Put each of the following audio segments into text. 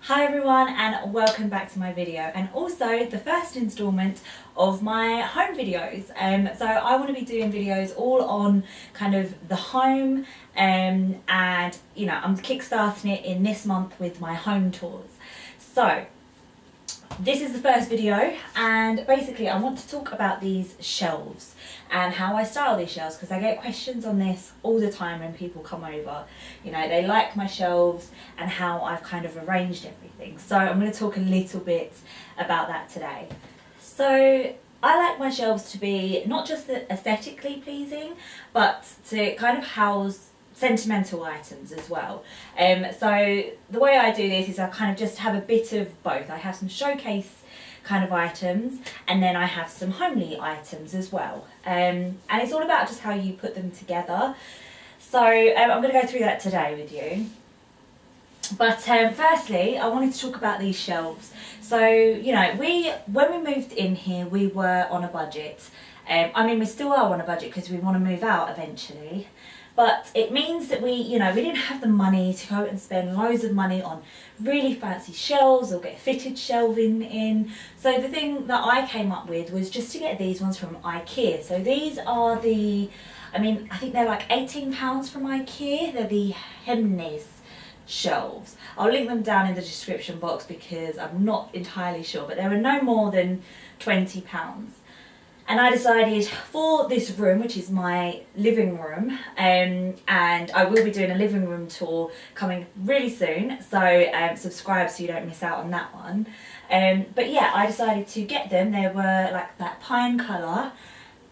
Hi everyone, and welcome back to my video, and also the first instalment of my home videos. So I want to be doing videos all on kind of the home, and you know, I'm kickstarting it in this month with my home tours. So this is the first video, and basically I want to talk about these shelves and how I style these shelves, because I get questions on this all the time when people come over. You know, they like my shelves and how I've kind of arranged everything. So I'm going to talk a little bit about that today. So I like my shelves to be not just aesthetically pleasing, but to kind of house sentimental items as well. So the way I do this is I kind of just have a bit of both. I have some showcase kind of items, and then I have some homely items as well. And it's all about just how you put them together. So I'm going to go through that today with you. But firstly, I wanted to talk about these shelves. So, you know, when we moved in here, we were on a budget. I mean, we still are on a budget because we want to move out eventually. But it means that we didn't have the money to go and spend loads of money on really fancy shelves or get fitted shelving in. So the thing that I came up with was just to get these ones from IKEA. So these are I think they're like £18 from IKEA. They're the Hemnes shelves. I'll link them down in the description box because I'm not entirely sure, but they were no more than £20. And I decided for this room, which is my living room, and I will be doing a living room tour coming really soon, so subscribe so you don't miss out on that one. But yeah, I decided to get them. They were like that pine colour,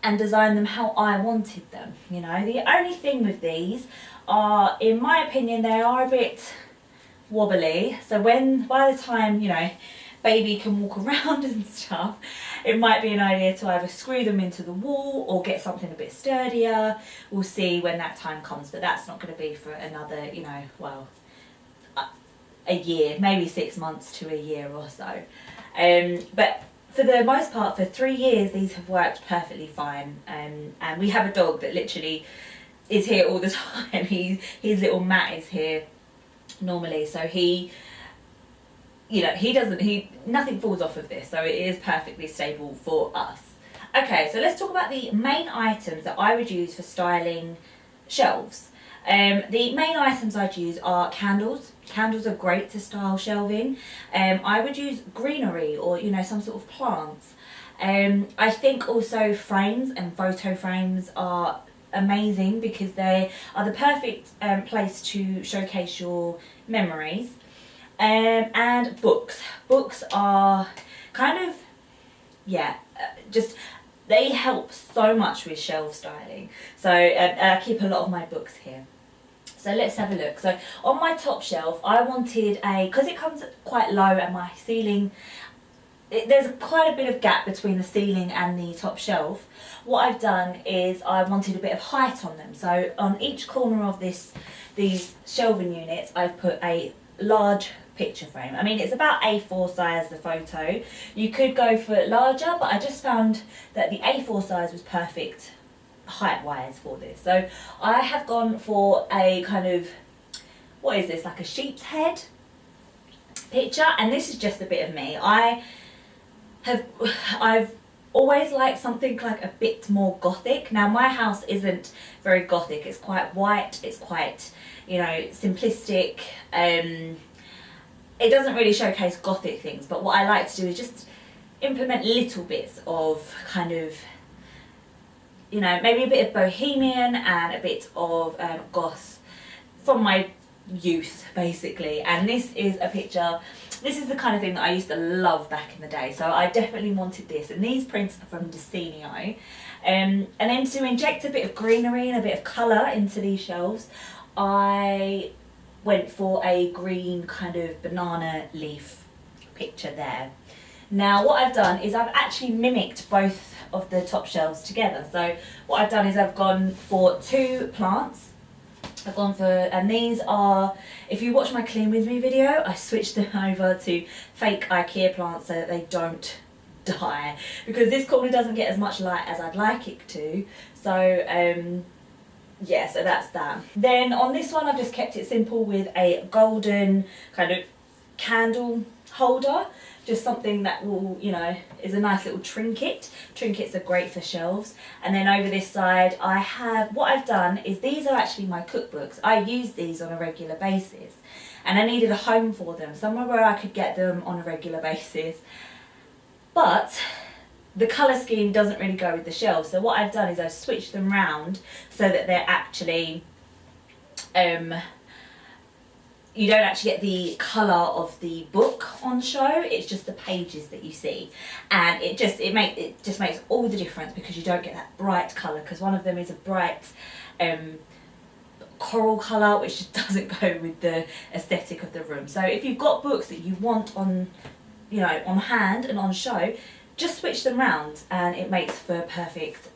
and design them how I wanted them. You know, the only thing with these are, in my opinion, they are a bit wobbly. So by the time, you know, baby can walk around and stuff, it might be an idea to either screw them into the wall or get something a bit sturdier. We'll see when that time comes, but that's not going to be for another, you know, well, a year, maybe 6 months to a year or so. But for the most part, for 3 years, these have worked perfectly fine. And we have a dog that literally is here all the time. His little Matt is here normally, so nothing falls off of this, so it is perfectly stable for us. Okay, so let's talk about the main items that I would use for styling shelves. The main items I'd use are candles. Candles are great to style shelving. I would use greenery or, you know, some sort of plants. I think also frames and photo frames are amazing because they are the perfect place to showcase your memories. And books. Books are kind of, they help so much with shelf styling. So I keep a lot of my books here. So let's have a look. So on my top shelf, I wanted because it comes quite low and my ceiling, there's quite a bit of gap between the ceiling and the top shelf. What I've done is I wanted a bit of height on them. So on each corner of these shelving units, I've put a large picture frame. I mean, it's about A4 size, the photo. You could go for larger, but I just found that the A4 size was perfect height wise for this. So I have gone for a kind of, what is this, like a sheep's head picture, and this is just a bit of me. I've always liked something like a bit more gothic. Now my house isn't very gothic, it's quite white, it's quite, you know, simplistic. It doesn't really showcase gothic things, but what I like to do is just implement little bits of kind of, you know, maybe a bit of bohemian and a bit of goth from my youth, basically. And this is a picture, this is the kind of thing that I used to love back in the day, so I definitely wanted this. And these prints are from Decenio. And then to inject a bit of greenery and a bit of colour into these shelves, I went for a green kind of banana leaf picture there. Now what I've done is I've actually mimicked both of the top shelves together. So what I've done is I've gone for 2 plants. And these are, if you watch my clean with me video, I switched them over to fake IKEA plants so that they don't die, because this corner doesn't get as much light as I'd like it to. So yeah, so that's that. Then on this one I've just kept it simple with a golden kind of candle holder, just something that will, you know, is a nice little trinket. Trinkets are great for shelves. And then over this side I have, what I've done is, these are actually my cookbooks. I use these on a regular basis and I needed a home for them, somewhere where I could get them on a regular basis. But the colour scheme doesn't really go with the shelves, so what I've done is I've switched them round so that they're actually, you don't actually get the colour of the book on show, it's just the pages that you see. And it just makes all the difference, because you don't get that bright colour, because one of them is a bright coral colour, which just doesn't go with the aesthetic of the room. So if you've got books that you want on, you know, on hand and on show, just switch them round and it makes for a perfect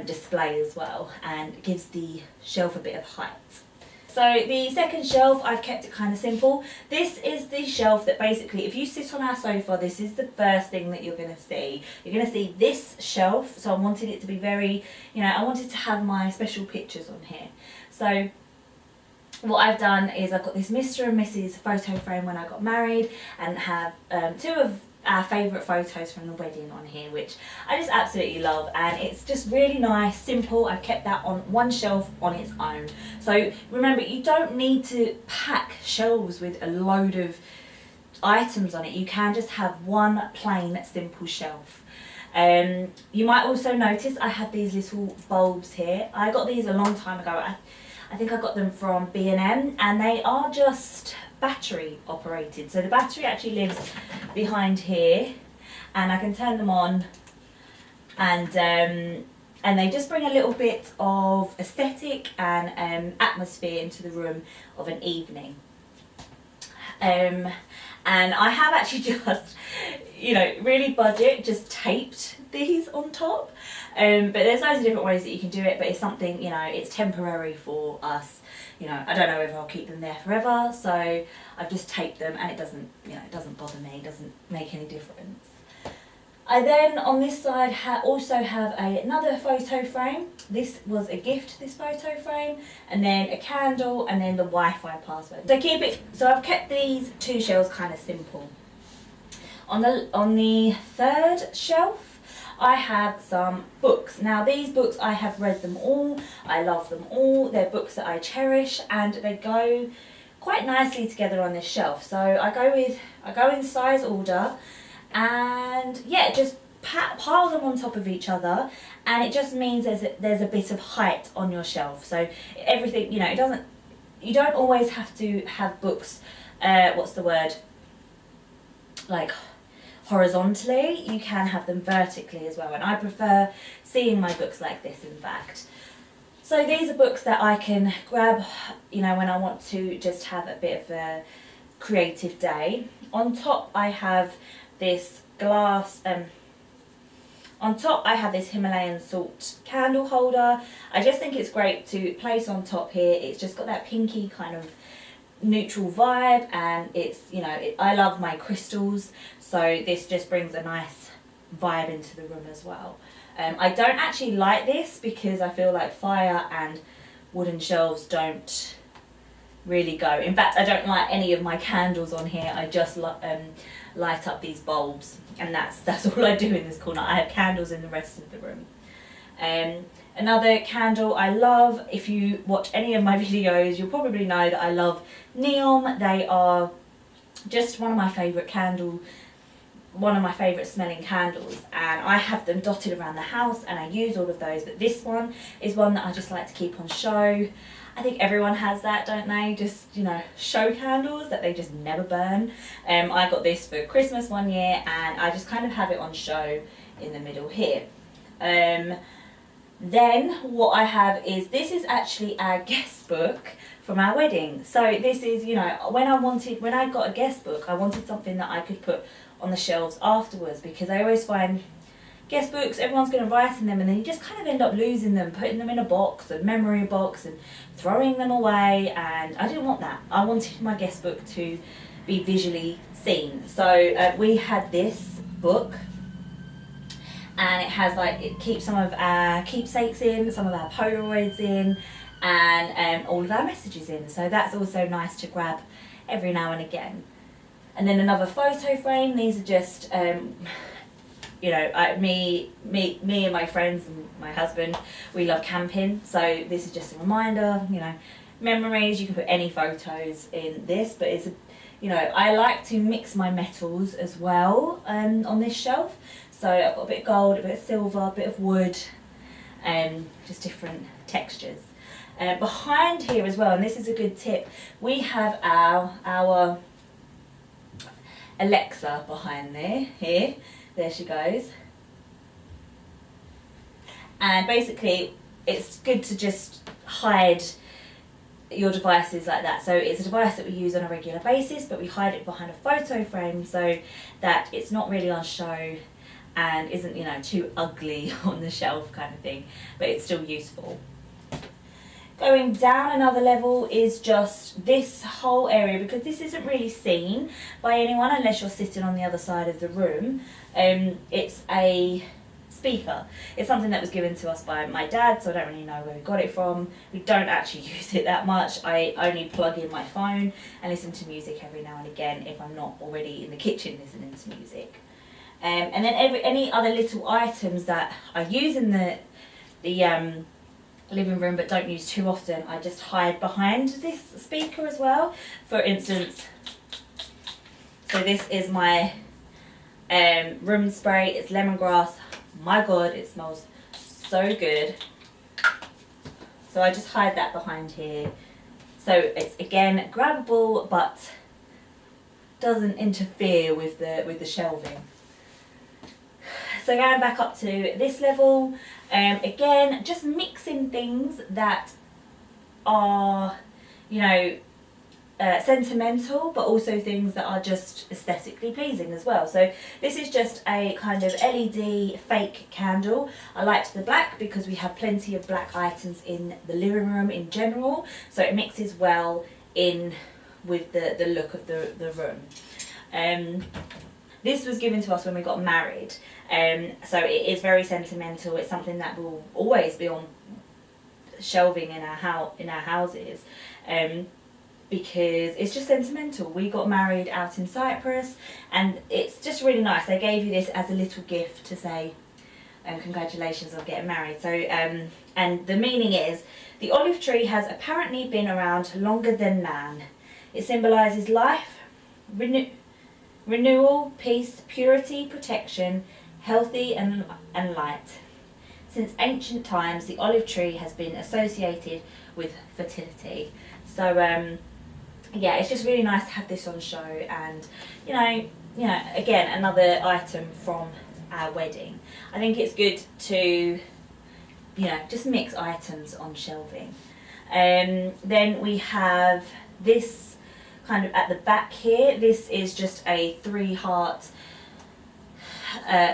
display as well, and gives the shelf a bit of height. So the second shelf, I've kept it kind of simple. This is the shelf that basically, if you sit on our sofa, this is the first thing that you're going to see. You're going to see this shelf, so I wanted it to be very, you know, I wanted to have my special pictures on here. So what I've done is I've got this Mr. and Mrs. photo frame when I got married, and have two of our favourite photos from the wedding on here, which I just absolutely love, and it's just really nice, simple. I've kept that on one shelf on its own. So remember, you don't need to pack shelves with a load of items on it. You can just have one plain simple shelf. You might also notice I have these little bulbs here. I got these a long time ago. I think I got them from B&M, and they are just battery operated. So the battery actually lives behind here, and I can turn them on, and they just bring a little bit of aesthetic and atmosphere into the room of an evening. And I have actually just, you know, really budget, just taped these on top. But there's loads of different ways that you can do it, but it's something, you know, it's temporary for us. You know, I don't know if I'll keep them there forever, so I've just taped them, and it doesn't, you know, it doesn't bother me, it doesn't make any difference. I then, on this side, also have another photo frame. This was a gift, this photo frame, and then a candle, and then the Wi-Fi password. So I've kept these two shelves kind of simple. On the third shelf, I have some books. Now these books, I have read them all, I love them all, they're books that I cherish, and they go quite nicely together on this shelf. So I go in size order, and yeah, just pile them on top of each other, and it just means there's a bit of height on your shelf. So everything, you know, you don't always have to have books, what's the word, like horizontally. You can have them vertically as well, and I prefer seeing my books like this, in fact. So these are books that I can grab, you know, when I want to just have a bit of a creative day. On top I have this glass, on top I have this Himalayan salt candle holder. I just think it's great to place on top here. It's just got that pinky kind of neutral vibe, and it's, you know, I love my crystals, so this just brings a nice vibe into the room as well. I don't actually like this because I feel like fire and wooden shelves don't really go. In fact, I don't light any of my candles on here. I just light up these bulbs, and that's all I do in this corner. I have candles in the rest of the room. Another candle I love, if you watch any of my videos, you'll probably know that I love neon. They are just one of my favourite smelling candles, and I have them dotted around the house, and I use all of those, but this one is one that I just like to keep on show. I think everyone has that, don't they? Just, you know, show candles that they just never burn. I got this for Christmas one year, and I just kind of have it on show in the middle here. Then what I have is, this is actually our guest book from our wedding. So this is, you know, when I got a guest book, I wanted something that I could put on the shelves afterwards, because I always find guest books, everyone's going to write in them, and then you just kind of end up losing them, putting them in a box, a memory box, and throwing them away, and I didn't want that. I wanted my guest book to be visually seen. So we had this book, and it has, like, it keeps some of our keepsakes in, some of our Polaroids in, and all of our messages in. So that's also nice to grab every now and again. And then another photo frame. These are just, you know, me and my friends and my husband, we love camping. So this is just a reminder, you know, memories. You can put any photos in this, but it's, you know, I like to mix my metals as well on this shelf. So I've got a bit of gold, a bit of silver, a bit of wood, just different textures. Behind here as well, and this is a good tip, we have our Alexa behind here. There she goes. And basically it's good to just hide your devices like that. So it's a device that we use on a regular basis, but we hide it behind a photo frame so that it's not really on show and isn't, you know, too ugly on the shelf kind of thing, but it's still useful. Going down another level is just this whole area, because this isn't really seen by anyone unless you're sitting on the other side of the room. It's a speaker. It's something that was given to us by my dad, so I don't really know where we got it from. We don't actually use it that much. I only plug in my phone and listen to music every now and again if I'm not already in the kitchen listening to music. And then any other little items that I use in the living room but don't use too often, I just hide behind this speaker as well. For instance, so this is my room spray. It's lemongrass. My god, it smells so good. So I just hide that behind here. So it's again grabbable but doesn't interfere with the shelving. So going back up to this level, again, just mixing things that are, you know, sentimental, but also things that are just aesthetically pleasing as well. So this is just a kind of LED fake candle. I liked the black because we have plenty of black items in the living room in general, so it mixes well in with the look of the room. This was given to us when we got married, so it is very sentimental. It's something that will always be on shelving in our houses, because it's just sentimental. We got married out in Cyprus, and it's just really nice. They gave you this as a little gift to say, congratulations on getting married. So, and the meaning is, the olive tree has apparently been around longer than man. It symbolises life, renewal, peace, purity, protection, healthy and light. Since ancient times, the olive tree has been associated with fertility. So yeah, it's just really nice to have this on show, and you know, again, another item from our wedding. I think it's good to, you know, just mix items on shelving. Then we have this kind of at the back here. This is just a 3-heart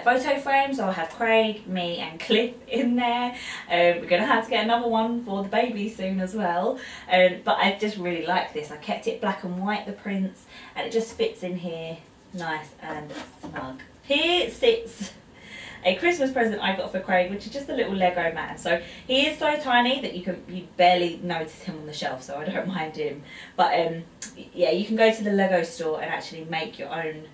photo frame, so I'll have Craig, me and Cliff in there. We're going to have to get another one for the baby soon as well, but I just really like this. I kept it black and white, the prints, and it just fits in here nice and snug. Here sits a Christmas present I got for Craig, which is just a little Lego man. So he is so tiny that you barely notice him on the shelf, so I don't mind him. But yeah, you can go to the Lego store and actually make your own,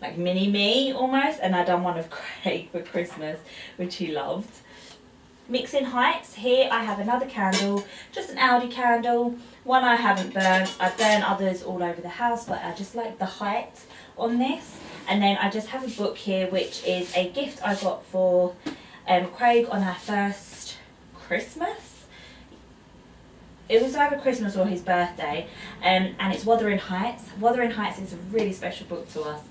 like, mini me almost, and I done one of Craig for Christmas, which he loved. Mixing heights, here I have another candle, just an Aldi candle, one I haven't burnt. I've burned others all over the house, but I just like the height on this. And then I just have a book here, which is a gift I got for Craig on our first Christmas. It was either Christmas or his birthday, and it's Wuthering Heights. Wuthering Heights is a really special book to us,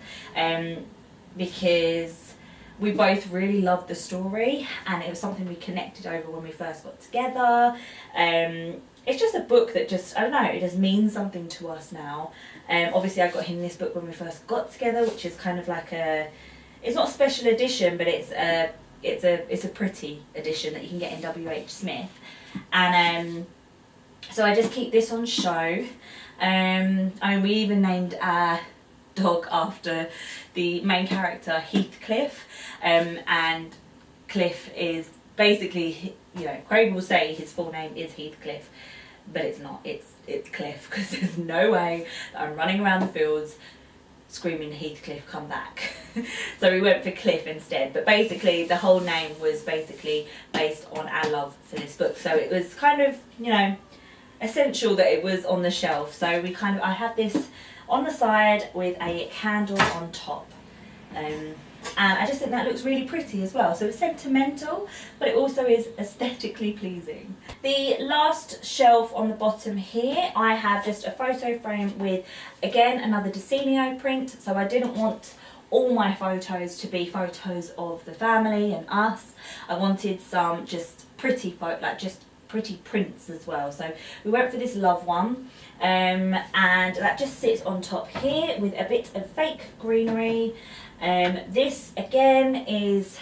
because we both really loved the story, and it was something we connected over when we first got together. It's just a book that just, I don't know, it just means something to us now. Obviously I got him this book when we first got together, which is kind of like it's not a special edition, but it's a pretty edition that you can get in W.H. Smith. And so I just keep this on show. I mean, we even named our dog after the main character, Heathcliff, and Cliff is basically, you know, Craig will say his full name is Heathcliff, but it's not, it's Cliff, because there's no way that I'm running around the fields screaming Heathcliff come back. So we went for Cliff instead, but basically the whole name was basically based on our love for this book, so it was kind of, you know, essential that it was on the shelf. So I had this on the side with a candle on top, and I just think that looks really pretty as well. So it's sentimental, but it also is aesthetically pleasing. The last shelf on the bottom here, I have just a photo frame with, again, another Decenio print. So I didn't want all my photos to be photos of the family and us. I wanted some just pretty pretty prints as well. So we went for this love one, and that just sits on top here with a bit of fake greenery. This again is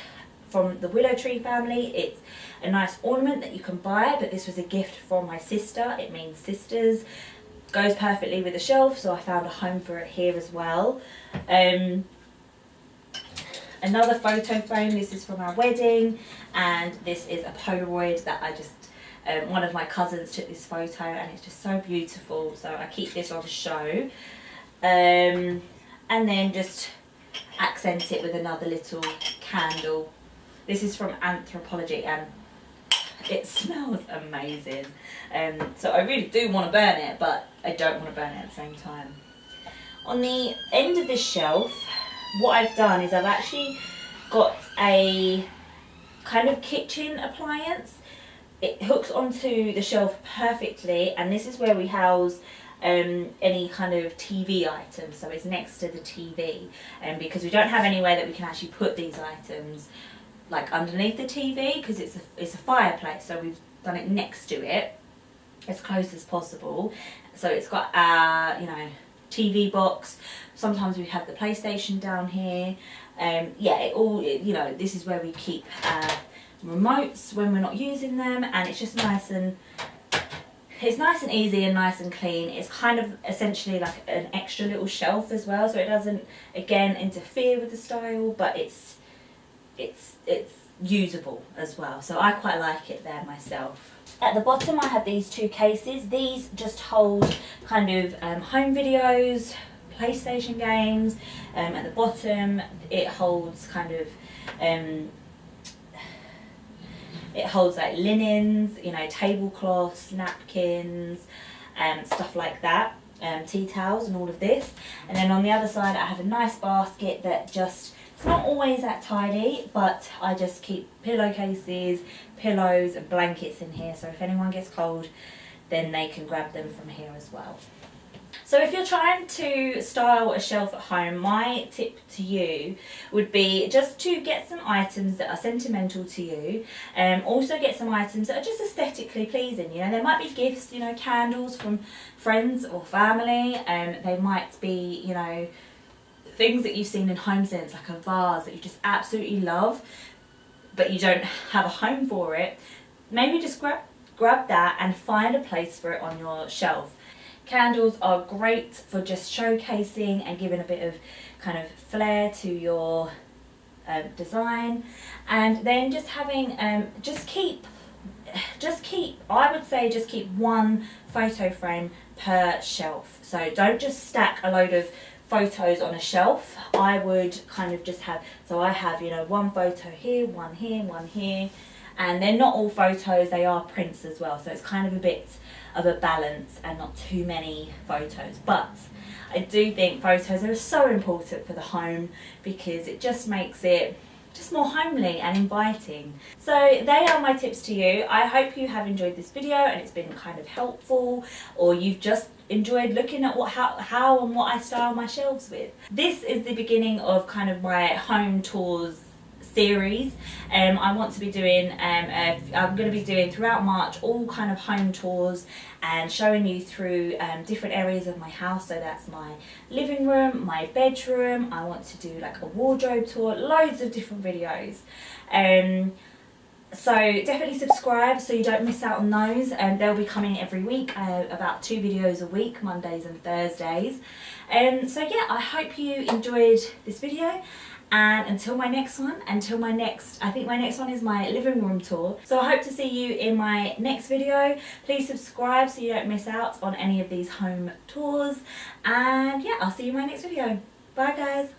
from the willow tree family. It's a nice ornament that you can buy, but this was a gift from my sister. It means sisters. Goes perfectly with the shelf, so I found a home for it here as well. Another photo frame. This is from our wedding, and this is a Polaroid that I just one of my cousins took this photo, and it's just so beautiful, so I keep this on show. And then just accent it with another little candle. This is from Anthropology, and it smells amazing. So I really do want to burn it, but I don't want to burn it at the same time. On the end of this shelf, what I've done is I've actually got a kind of kitchen appliance. It hooks onto the shelf perfectly, and this is where we house any kind of TV items. So it's next to the TV, because we don't have anywhere that we can actually put these items like underneath the TV, because it's a fireplace, so we've done it next to it as close as possible. So it's got our, you know, TV box. Sometimes we have the PlayStation down here. Yeah, you know, this is where we keep remotes when we're not using them, and it's just nice and easy and nice and clean. It's kind of essentially like an extra little shelf as well, so it doesn't again interfere with the style, but it's usable as well, so I quite like it there myself. At the bottom I have these two cases. These just hold kind of home videos, PlayStation games. At the bottom it holds kind of it holds like linens, you know, tablecloths, napkins, stuff like that, tea towels and all of this. And then on the other side I have a nice basket that just, it's not always that tidy, but I just keep pillowcases, pillows and blankets in here, so if anyone gets cold then they can grab them from here as well. So if you're trying to style a shelf at home, my tip to you would be just to get some items that are sentimental to you, also get some items that are just aesthetically pleasing. You know, there might be gifts, you know, candles from friends or family, they might be, you know, things that you've seen in home sense, like a vase that you just absolutely love, but you don't have a home for it. Maybe just grab that and find a place for it on your shelf. Candles are great for just showcasing and giving a bit of kind of flair to your design, and then just having just keep I would say just keep one photo frame per shelf. So don't just stack a load of photos on a shelf. I would kind of just have, so I have, you know, one photo here, one here, and they're not all photos, they are prints as well, so it's kind of a bit of a balance and not too many photos. But I do think photos are so important for the home because it just makes it just more homely and inviting. So they are my tips to you. I hope you have enjoyed this video and it's been kind of helpful, or you've just enjoyed looking at how and what I style my shelves with. This is the beginning of kind of my home tours series. I want to be doing I'm going to be doing throughout March all kind of home tours and showing you through different areas of my house. So that's my living room, my bedroom. I want to do like a wardrobe tour, loads of different videos. So definitely subscribe so you don't miss out on those, and they'll be coming every week, about 2 videos a week, Mondays and Thursdays. So yeah, I hope you enjoyed this video. And until my next one, I think my next one is my living room tour. So I hope to see you in my next video. Please subscribe so you don't miss out on any of these home tours. And yeah, I'll see you in my next video. Bye guys.